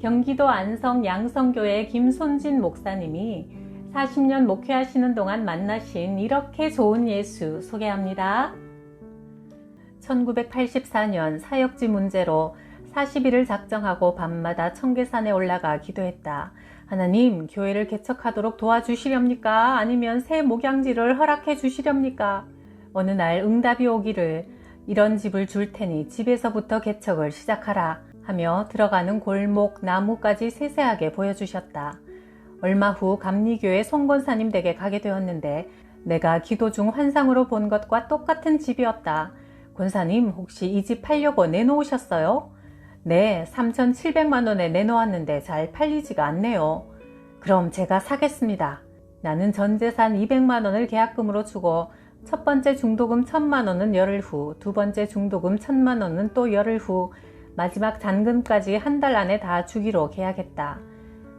경기도 안성 양성교회 김손진 목사님이 40년 목회하시는 동안 만나신 이렇게 좋은 예수 소개합니다. 1984년 사역지 문제로 40일을 작정하고 밤마다 청계산에 올라가 기도했다. 하나님, 교회를 개척하도록 도와주시렵니까? 아니면 새 목양지를 허락해 주시렵니까? 어느 날 응답이 오기를 이런 집을 줄 테니 집에서부터 개척을 시작하라 하며 들어가는 골목, 나무까지 세세하게 보여주셨다. 얼마 후 감리교회 송권사님 댁에 가게 되었는데 내가 기도 중 환상으로 본 것과 똑같은 집이었다. 권사님, 혹시 이 집 팔려고 내놓으셨어요? 네, 3,700만 원에 내놓았는데 잘 팔리지가 않네요. 그럼 제가 사겠습니다. 나는 전 재산 200만 원을 계약금으로 주고 첫 번째 중도금 1,000만 원은 열흘 후, 두 번째 중도금 1,000만 원은 또 열흘 후, 마지막 잔금까지 한 달 안에 다 주기로 계약했다.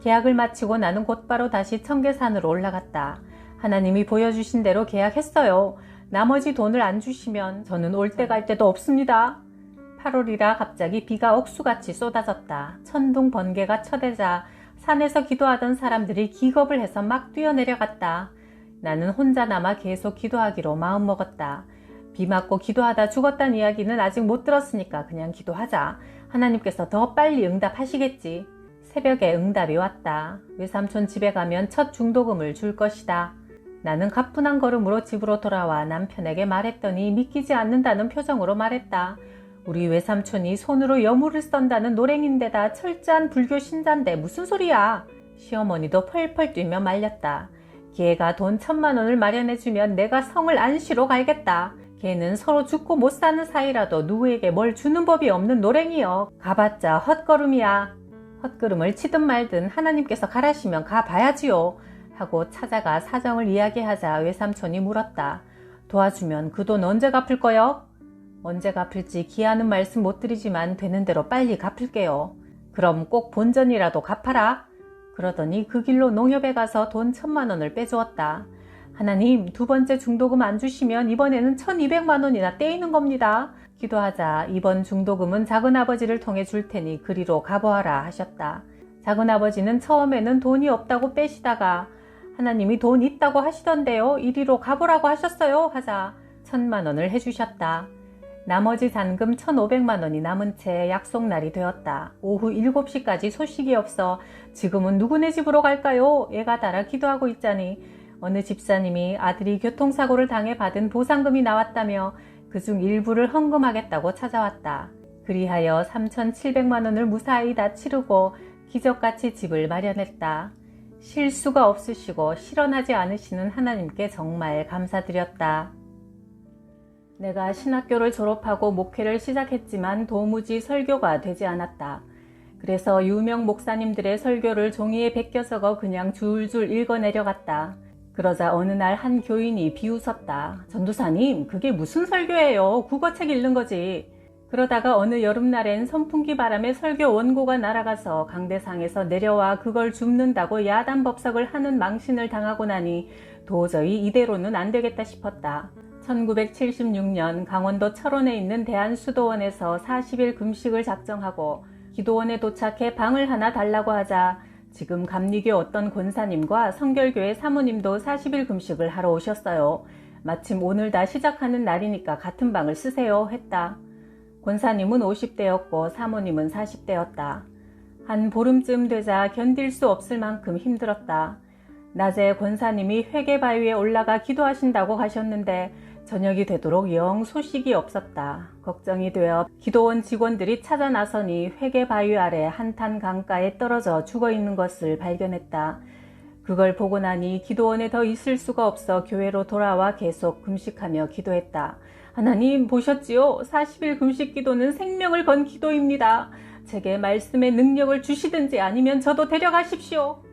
계약을 마치고 나는 곧바로 다시 청계산으로 올라갔다. 하나님이 보여주신 대로 계약했어요. 나머지 돈을 안 주시면 저는 올 때 갈 데도 없습니다. 8월이라 갑자기 비가 억수같이 쏟아졌다. 천둥 번개가 쳐대자 산에서 기도하던 사람들이 기겁을 해서 막 뛰어내려갔다. 나는 혼자 남아 계속 기도하기로 마음먹었다. 비 맞고 기도하다 죽었다는 이야기는 아직 못 들었으니까 그냥 기도하자. 하나님께서 더 빨리 응답하시겠지. 새벽에 응답이 왔다. 외삼촌 집에 가면 첫 중도금을 줄 것이다. 나는 가뿐한 걸음으로 집으로 돌아와 남편에게 말했더니 믿기지 않는다는 표정으로 말했다. 우리 외삼촌이 손으로 여물을 썬다는 노랭인데다 철저한 불교 신자인데 무슨 소리야. 시어머니도 펄펄 뛰며 말렸다. 걔가 돈 1,000만 원을 마련해주면 내가 성을 안 쉬러 갈겠다. 걔는 서로 죽고 못 사는 사이라도 누구에게 뭘 주는 법이 없는 노랭이여. 가봤자 헛걸음이야. 헛걸음을 치든 말든 하나님께서 가라시면 가봐야지요. 하고 찾아가 사정을 이야기하자 외삼촌이 물었다. 도와주면 그 돈 언제 갚을 거요? 언제 갚을지 기한은 말씀 못 드리지만 되는 대로 빨리 갚을게요. 그럼 꼭 본전이라도 갚아라. 그러더니 그 길로 농협에 가서 돈 1,000만 원을 빼주었다. 하나님, 두 번째 중도금 안 주시면 이번에는 1,200만 원이나 떼이는 겁니다. 기도하자 이번 중도금은 작은아버지를 통해 줄 테니 그리로 가보아라 하셨다. 작은아버지는 처음에는 돈이 없다고 빼시다가 하나님이 돈 있다고 하시던데요. 이리로 가보라고 하셨어요 하자 1,000만 원을 해주셨다. 나머지 잔금 1,500만 원이 남은 채 약속날이 되었다. 오후 7시까지 소식이 없어 지금은 누구네 집으로 갈까요? 애가 달아 기도하고 있자니 어느 집사님이 아들이 교통사고를 당해 받은 보상금이 나왔다며 그중 일부를 헌금하겠다고 찾아왔다. 그리하여 3,700만 원을 무사히 다 치르고 기적같이 집을 마련했다. 실수가 없으시고 실현하지 않으시는 하나님께 정말 감사드렸다. 내가 신학교를 졸업하고 목회를 시작했지만 도무지 설교가 되지 않았다. 그래서 유명 목사님들의 설교를 종이에 베껴 적어 그냥 줄줄 읽어내려갔다. 그러자 어느 날 한 교인이 비웃었다. 전도사님, 그게 무슨 설교예요? 국어책 읽는 거지. 그러다가 어느 여름날엔 선풍기 바람에 설교 원고가 날아가서 강대상에서 내려와 그걸 줍는다고 야단법석을 하는 망신을 당하고 나니 도저히 이대로는 안 되겠다 싶었다. 1976년 강원도 철원에 있는 대한수도원에서 40일 금식을 작정하고 기도원에 도착해 방을 하나 달라고 하자 지금 감리교 어떤 권사님과 성결교회 사모님도 40일 금식을 하러 오셨어요. 마침 오늘 다 시작하는 날이니까 같은 방을 쓰세요 했다. 권사님은 50대였고 사모님은 40대였다. 한 보름쯤 되자 견딜 수 없을 만큼 힘들었다. 낮에 권사님이 회개바위에 올라가 기도하신다고 가셨는데 저녁이 되도록 영 소식이 없었다. 걱정이 되어 기도원 직원들이 찾아 나서니 회개바위 아래 한탄 강가에 떨어져 죽어있는 것을 발견했다. 그걸 보고 나니 기도원에 더 있을 수가 없어 교회로 돌아와 계속 금식하며 기도했다. 하나님 보셨지요? 40일 금식 기도는 생명을 건 기도입니다. 제게 말씀의 능력을 주시든지 아니면 저도 데려가십시오.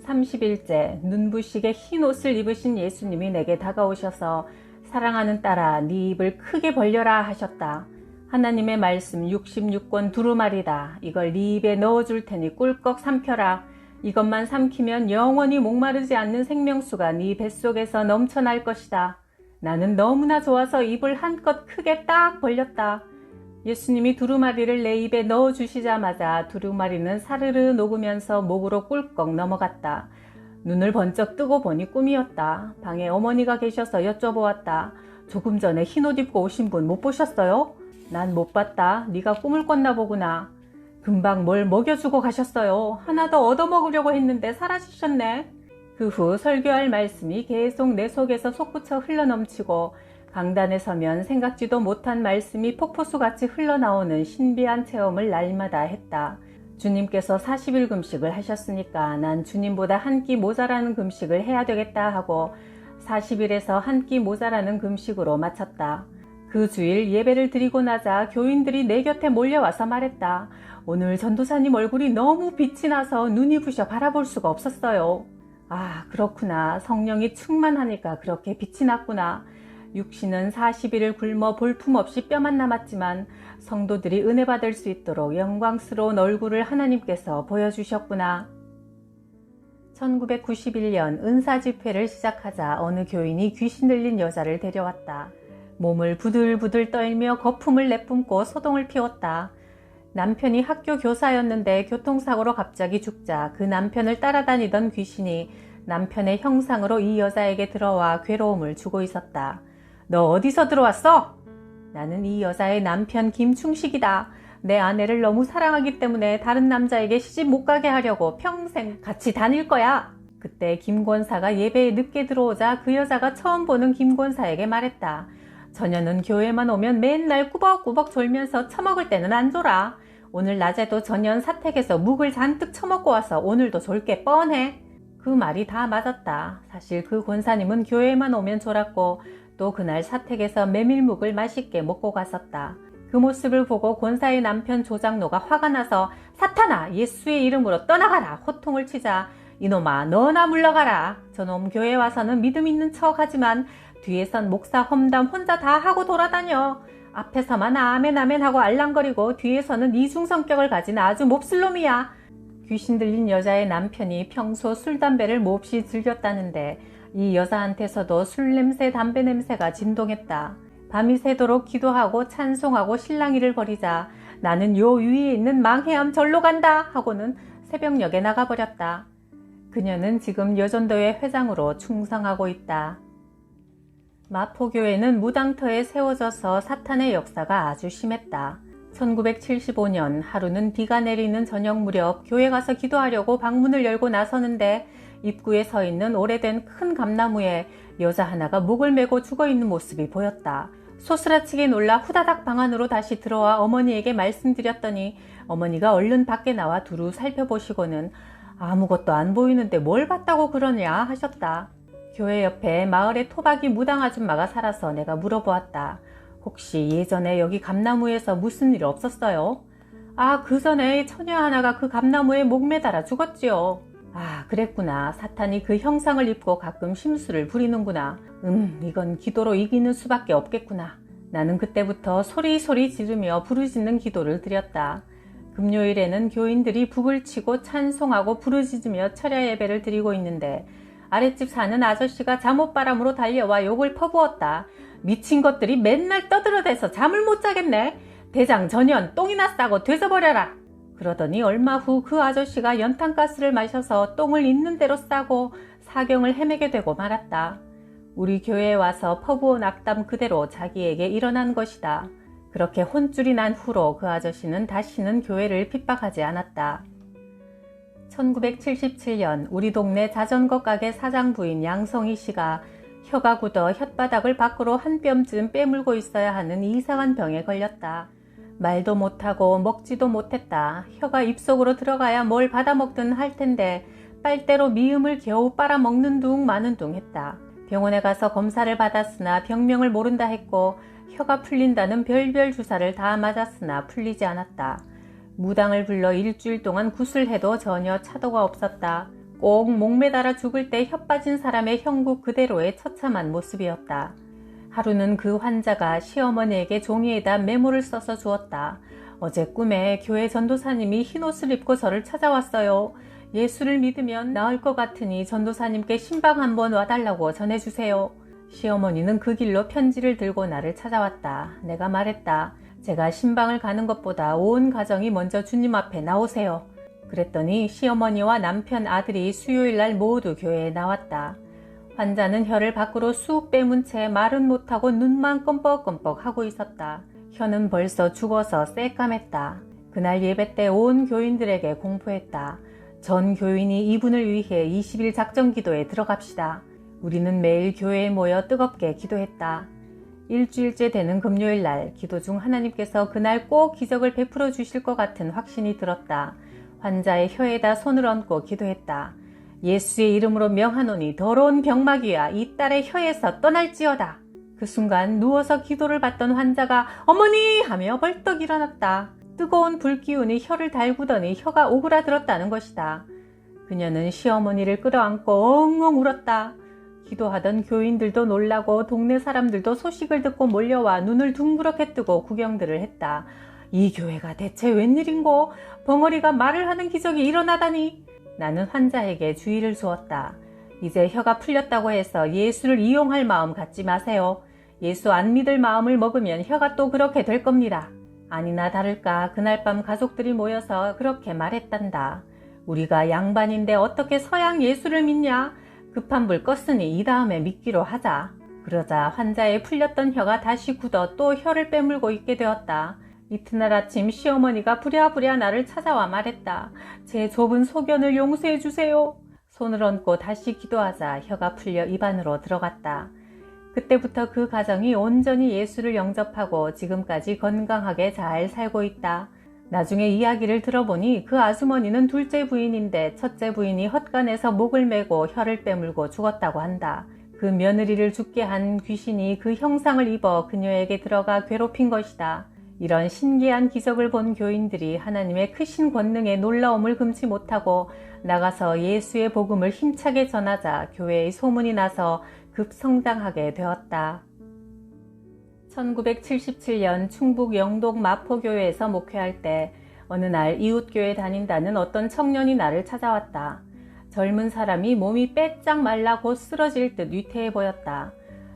30일째 눈부시게 흰 옷을 입으신 예수님이 내게 다가오셔서 사랑하는 딸아, 네 입을 크게 벌려라 하셨다. 하나님의 말씀 66권 두루마리다. 이걸 네 입에 넣어줄 테니 꿀꺽 삼켜라. 이것만 삼키면 영원히 목마르지 않는 생명수가 네 뱃속에서 넘쳐날 것이다. 나는 너무나 좋아서 입을 한껏 크게 딱 벌렸다. 예수님이 두루마리를 내 입에 넣어주시자마자 두루마리는 사르르 녹으면서 목으로 꿀꺽 넘어갔다. 눈을 번쩍 뜨고 보니 꿈이었다. 방에 어머니가 계셔서 여쭤보았다. 조금 전에 흰옷 입고 오신 분 못 보셨어요? 난 못 봤다. 네가 꿈을 꿨나 보구나. 금방 뭘 먹여주고 가셨어요. 하나 더 얻어먹으려고 했는데 사라지셨네. 그 후 설교할 말씀이 계속 내 속에서 솟구쳐 흘러넘치고 강단에 서면 생각지도 못한 말씀이 폭포수같이 흘러나오는 신비한 체험을 날마다 했다. 주님께서 40일 금식을 하셨으니까 난 주님보다 한 끼 모자라는 금식을 해야 되겠다 하고 40일에서 한 끼 모자라는 금식으로 마쳤다. 그 주일 예배를 드리고 나자 교인들이 내 곁에 몰려와서 말했다. 오늘 전도사님 얼굴이 너무 빛이 나서 눈이 부셔 바라볼 수가 없었어요. 아, 그렇구나. 성령이 충만하니까 그렇게 빛이 났구나. 육신은 40일을 굶어 볼품없이 뼈만 남았지만 성도들이 은혜 받을 수 있도록 영광스러운 얼굴을 하나님께서 보여주셨구나. 1991년 은사집회를 시작하자 어느 교인이 귀신 들린 여자를 데려왔다. 몸을 부들부들 떨며 거품을 내뿜고 소동을 피웠다. 남편이 학교 교사였는데 교통사고로 갑자기 죽자 그 남편을 따라다니던 귀신이 남편의 형상으로 이 여자에게 들어와 괴로움을 주고 있었다. 너 어디서 들어왔어? 나는 이 여자의 남편 김충식이다. 내 아내를 너무 사랑하기 때문에 다른 남자에게 시집 못 가게 하려고 평생 같이 다닐 거야. 그때 김 권사가 예배에 늦게 들어오자 그 여자가 처음 보는 김 권사에게 말했다. 저녀는 교회만 오면 맨날 꾸벅꾸벅 졸면서 처먹을 때는 안 졸아. 오늘 낮에도 전년 사택에서 묵을 잔뜩 처먹고 와서 오늘도 졸 게 뻔해. 그 말이 다 맞았다. 사실 그 권사님은 교회만 오면 졸았고 또 그날 사택에서 메밀묵을 맛있게 먹고 갔었다. 그 모습을 보고 권사의 남편 조장로가 화가 나서 사탄아 예수의 이름으로 떠나가라 호통을 치자 이놈아 너나 물러가라. 저놈 교회 와서는 믿음 있는 척하지만 뒤에선 목사 험담 혼자 다 하고 돌아다녀. 앞에서만 아멘 아멘 하고 알랑거리고 뒤에서는 이중 성격을 가진 아주 몹쓸 놈이야. 귀신 들린 여자의 남편이 평소 술 담배를 몹시 즐겼다는데 이 여자한테서도 술 냄새 담배 냄새가 진동했다. 밤이 새도록 기도하고 찬송하고 실랑이를 벌이자 나는 요 위에 있는 망해암 절로 간다 하고는 새벽녘에 나가버렸다. 그녀는 지금 여전도회 회장으로 충성하고 있다. 마포교회는 무당터에 세워져서 사탄의 역사가 아주 심했다. 1975년 하루는 비가 내리는 저녁 무렵 교회 가서 기도하려고 방문을 열고 나서는데 입구에 서 있는 오래된 큰 감나무에 여자 하나가 목을 메고 죽어있는 모습이 보였다. 소스라치게 놀라 후다닥 방 안으로 다시 들어와 어머니에게 말씀드렸더니 어머니가 얼른 밖에 나와 두루 살펴보시고는 아무것도 안 보이는데 뭘 봤다고 그러냐 하셨다. 교회 옆에 마을에 토박이 무당 아줌마가 살아서 내가 물어보았다. 혹시 예전에 여기 감나무에서 무슨 일 없었어요? 아, 그 전에 처녀 하나가 그 감나무에 목 매달아 죽었지요. 아, 그랬구나. 사탄이 그 형상을 입고 가끔 심술을 부리는구나. 이건 기도로 이기는 수밖에 없겠구나. 나는 그때부터 소리소리 지르며 부르짖는 기도를 드렸다. 금요일에는 교인들이 북을 치고 찬송하고 부르짖으며 철야 예배를 드리고 있는데 아랫집 사는 아저씨가 잠옷바람으로 달려와 욕을 퍼부었다. 미친 것들이 맨날 떠들어대서 잠을 못 자겠네. 대장 전연 똥이나 싸고 되져버려라. 그러더니 얼마 후 그 아저씨가 연탄가스를 마셔서 똥을 있는 대로 싸고 사경을 헤매게 되고 말았다. 우리 교회에 와서 퍼부은 악담 그대로 자기에게 일어난 것이다. 그렇게 혼쭐이 난 후로 그 아저씨는 다시는 교회를 핍박하지 않았다. 1977년 우리 동네 자전거 가게 사장 부인 양성희 씨가 혀가 굳어 혓바닥을 밖으로 한 뼘쯤 빼물고 있어야 하는 이상한 병에 걸렸다. 말도 못하고 먹지도 못했다. 혀가 입속으로 들어가야 뭘 받아먹든 할 텐데 빨대로 미음을 겨우 빨아먹는 둥 마는 둥 했다. 병원에 가서 검사를 받았으나 병명을 모른다 했고 혀가 풀린다는 별별 주사를 다 맞았으나 풀리지 않았다. 무당을 불러 일주일 동안 구슬해도 전혀 차도가 없었다. 꼭 목매달아 죽을 때 혀 빠진 사람의 형국 그대로의 처참한 모습이었다. 하루는 그 환자가 시어머니에게 종이에다 메모를 써서 주었다. 어제 꿈에 교회 전도사님이 흰옷을 입고 저를 찾아왔어요. 예수를 믿으면 나을 것 같으니 전도사님께 신방 한번 와달라고 전해주세요. 시어머니는 그 길로 편지를 들고 나를 찾아왔다. 내가 말했다. 제가 신방을 가는 것보다 온 가정이 먼저 주님 앞에 나오세요. 그랬더니 시어머니와 남편, 아들이 수요일날 모두 교회에 나왔다. 환자는 혀를 밖으로 쑥 빼문 채 말은 못하고 눈만 껌뻑껌뻑 하고 있었다. 혀는 벌써 죽어서 새까맸다. 그날 예배 때 온 교인들에게 공포했다. 전 교인이 이분을 위해 20일 작정 기도에 들어갑시다. 우리는 매일 교회에 모여 뜨겁게 기도했다. 일주일째 되는 금요일날 기도 중 하나님께서 그날 꼭 기적을 베풀어 주실 것 같은 확신이 들었다. 환자의 혀에다 손을 얹고 기도했다. 예수의 이름으로 명하노니 더러운 병마귀야 이 딸의 혀에서 떠날지어다. 그 순간 누워서 기도를 받던 환자가 어머니 하며 벌떡 일어났다. 뜨거운 불기운이 혀를 달구더니 혀가 오그라들었다는 것이다. 그녀는 시어머니를 끌어안고 엉엉 울었다. 기도하던 교인들도 놀라고 동네 사람들도 소식을 듣고 몰려와 눈을 둥그렇게 뜨고 구경들을 했다. 이 교회가 대체 웬일인고? 벙어리가 말을 하는 기적이 일어나다니. 나는 환자에게 주의를 주었다. 이제 혀가 풀렸다고 해서 예수를 이용할 마음 갖지 마세요. 예수 안 믿을 마음을 먹으면 혀가 또 그렇게 될 겁니다. 아니나 다를까 그날 밤 가족들이 모여서 그렇게 말했단다. 우리가 양반인데 어떻게 서양 예수를 믿냐? 급한 불 껐으니 이 다음에 믿기로 하자. 그러자 환자의 풀렸던 혀가 다시 굳어 또 혀를 빼물고 있게 되었다. 이튿날 아침 시어머니가 부랴부랴 나를 찾아와 말했다. 제 좁은 소견을 용서해 주세요. 손을 얹고 다시 기도하자 혀가 풀려 입 안으로 들어갔다. 그때부터 그 가정이 온전히 예수를 영접하고 지금까지 건강하게 잘 살고 있다. 나중에 이야기를 들어보니 그 아주머니는 둘째 부인인데 첫째 부인이 헛간에서 목을 메고 혀를 빼물고 죽었다고 한다. 그 며느리를 죽게 한 귀신이 그 형상을 입어 그녀에게 들어가 괴롭힌 것이다. 이런 신기한 기적을 본 교인들이 하나님의 크신 권능에 놀라움을 금치 못하고 나가서 예수의 복음을 힘차게 전하자 교회의 소문이 나서 급성장하게 되었다. 1977년 충북 영동 마포교회에서 목회할 때 어느 날 이웃교회 다닌다는 어떤 청년이 나를 찾아왔다. 젊은 사람이 몸이 빼짝 말라 곧 쓰러질 듯 위태해 보였다.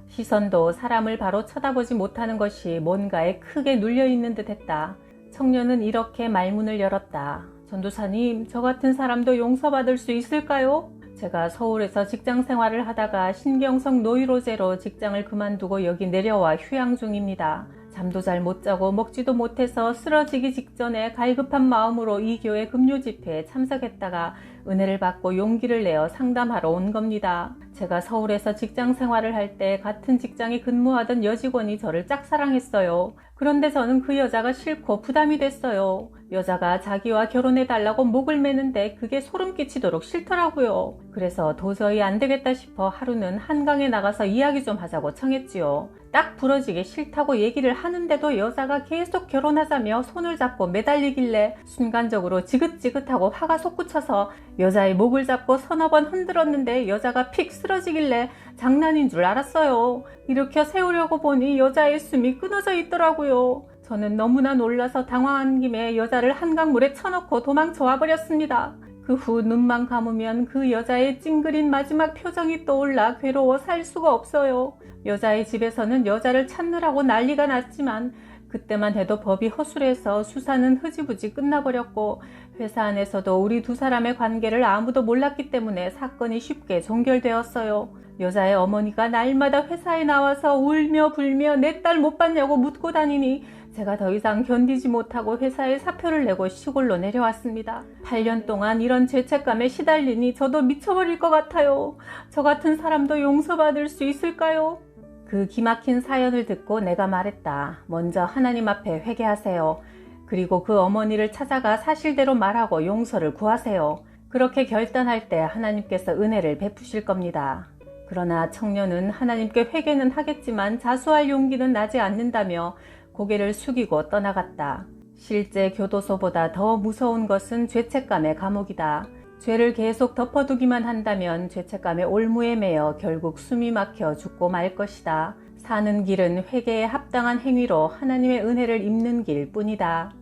시선도 사람을 바로 쳐다보지 못하는 것이 뭔가에 크게 눌려있는 듯 했다. 청년은 이렇게 말문을 열었다. 전도사님, 저 같은 사람도 용서받을 수 있을까요? 제가 서울에서 직장 생활을 하다가 신경성 노이로제로 직장을 그만두고 여기 내려와 휴양 중입니다. 잠도 잘 못 자고 먹지도 못해서 쓰러지기 직전에 갈급한 마음으로 이 교회 금요 집회에 참석했다가 은혜를 받고 용기를 내어 상담하러 온 겁니다. 제가 서울에서 직장 생활을 할 때 같은 직장에 근무하던 여직원이 저를 짝사랑했어요. 그런데 저는 그 여자가 싫고 부담이 됐어요. 여자가 자기와 결혼해달라고 목을 매는데 그게 소름 끼치도록 싫더라고요. 그래서 도저히 안 되겠다 싶어 하루는 한강에 나가서 이야기 좀 하자고 청했지요. 딱 부러지게 싫다고 얘기를 하는데도 여자가 계속 결혼하자며 손을 잡고 매달리길래 순간적으로 지긋지긋하고 화가 솟구쳐서 여자의 목을 잡고 서너 번 흔들었는데 여자가 픽 쓰러지길래 장난인 줄 알았어요. 일으켜 세우려고 보니 여자의 숨이 끊어져 있더라고요. 저는 너무나 놀라서 당황한 김에 여자를 한강물에 쳐넣고 도망쳐 와버렸습니다. 그 후 눈만 감으면 그 여자의 찡그린 마지막 표정이 떠올라 괴로워 살 수가 없어요. 여자의 집에서는 여자를 찾느라고 난리가 났지만 그때만 해도 법이 허술해서 수사는 흐지부지 끝나버렸고 회사 안에서도 우리 두 사람의 관계를 아무도 몰랐기 때문에 사건이 쉽게 종결되었어요. 여자의 어머니가 날마다 회사에 나와서 울며 불며 내 딸 못 봤냐고 묻고 다니니 제가 더 이상 견디지 못하고 회사에 사표를 내고 시골로 내려왔습니다. 8년 동안 이런 죄책감에 시달리니 저도 미쳐버릴 것 같아요. 저 같은 사람도 용서받을 수 있을까요? 그 기막힌 사연을 듣고 내가 말했다. 먼저 하나님 앞에 회개하세요. 그리고 그 어머니를 찾아가 사실대로 말하고 용서를 구하세요. 그렇게 결단할 때 하나님께서 은혜를 베푸실 겁니다. 그러나 청년은 하나님께 회개는 하겠지만 자수할 용기는 나지 않는다며 고개를 숙이고 떠나갔다. 실제 교도소보다 더 무서운 것은 죄책감의 감옥이다. 죄를 계속 덮어두기만 한다면 죄책감의 올무에 매여 결국 숨이 막혀 죽고 말 것이다. 사는 길은 회개에 합당한 행위로 하나님의 은혜를 입는 길 뿐이다.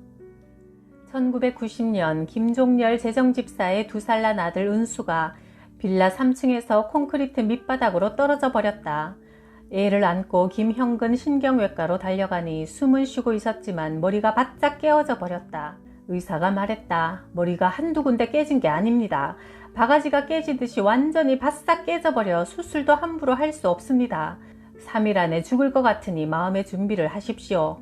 1990년 김종렬 재정집사의 2살 난 아들 은수가 빌라 3층에서 콘크리트 밑바닥으로 떨어져 버렸다. 애를 안고 김형근 신경외과로 달려가니 숨은 쉬고 있었지만 머리가 바짝 깨어져 버렸다. 의사가 말했다. 머리가 한두 군데 깨진 게 아닙니다. 바가지가 깨지듯이 완전히 바싹 깨져버려 수술도 함부로 할 수 없습니다. 3일 안에 죽을 것 같으니 마음의 준비를 하십시오.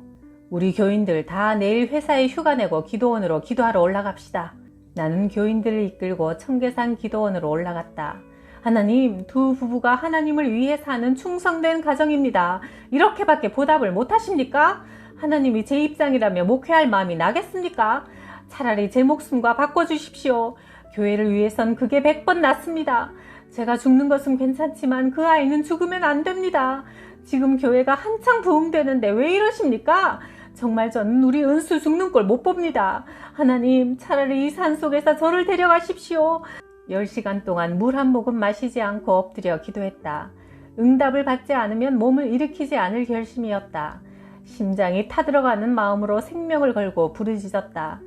우리 교인들 다 내일 회사에 휴가 내고 기도원으로 기도하러 올라갑시다. 나는 교인들을 이끌고 청계산 기도원으로 올라갔다. 하나님, 두 부부가 하나님을 위해 사는 충성된 가정입니다. 이렇게밖에 보답을 못하십니까? 하나님이 제 입장이라면 목회할 마음이 나겠습니까? 차라리 제 목숨과 바꿔주십시오. 교회를 위해선 그게 100번 낫습니다. 제가 죽는 것은 괜찮지만 그 아이는 죽으면 안 됩니다. 지금 교회가 한창 부흥되는데 왜 이러십니까? 정말 저는 우리 은수 죽는 꼴 못 봅니다. 하나님, 차라리 이 산속에서 저를 데려가십시오. 10시간 동안 물 한 모금 마시지 않고 엎드려 기도했다. 응답을 받지 않으면 몸을 일으키지 않을 결심이었다. 심장이 타들어가는 마음으로 생명을 걸고 부르짖었다.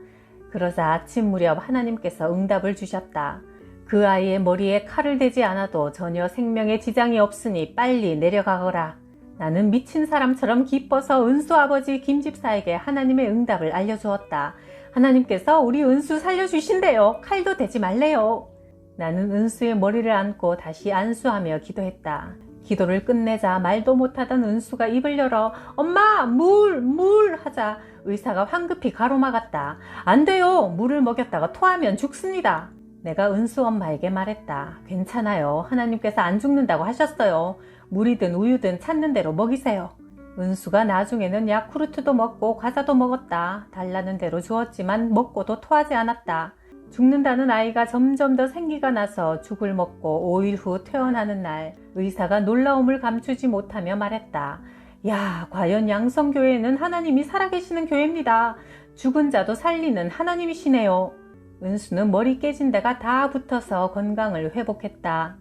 그러자 아침 무렵 하나님께서 응답을 주셨다. 그 아이의 머리에 칼을 대지 않아도 전혀 생명에 지장이 없으니 빨리 내려가거라. 나는 미친 사람처럼 기뻐서 은수 아버지 김집사에게 하나님의 응답을 알려주었다. 하나님께서 우리 은수 살려주신대요. 칼도 대지 말래요. 나는 은수의 머리를 안고 다시 안수하며 기도했다. 기도를 끝내자 말도 못하던 은수가 입을 열어 엄마 물 하자 의사가 황급히 가로막았다. 안 돼요. 물을 먹였다가 토하면 죽습니다. 내가 은수 엄마에게 말했다. 괜찮아요. 하나님께서 안 죽는다고 하셨어요. 물이든 우유든 찾는 대로 먹이세요. 은수가 나중에는 야쿠르트도 먹고 과자도 먹었다. 달라는 대로 주었지만 먹고도 토하지 않았다. 죽는다는 아이가 점점 더 생기가 나서 죽을 먹고 5일 후 퇴원하는 날 의사가 놀라움을 감추지 못하며 말했다. 야, 과연 양성교회는 하나님이 살아계시는 교회입니다. 죽은 자도 살리는 하나님이시네요. 은수는 머리 깨진 데가 다 붙어서 건강을 회복했다.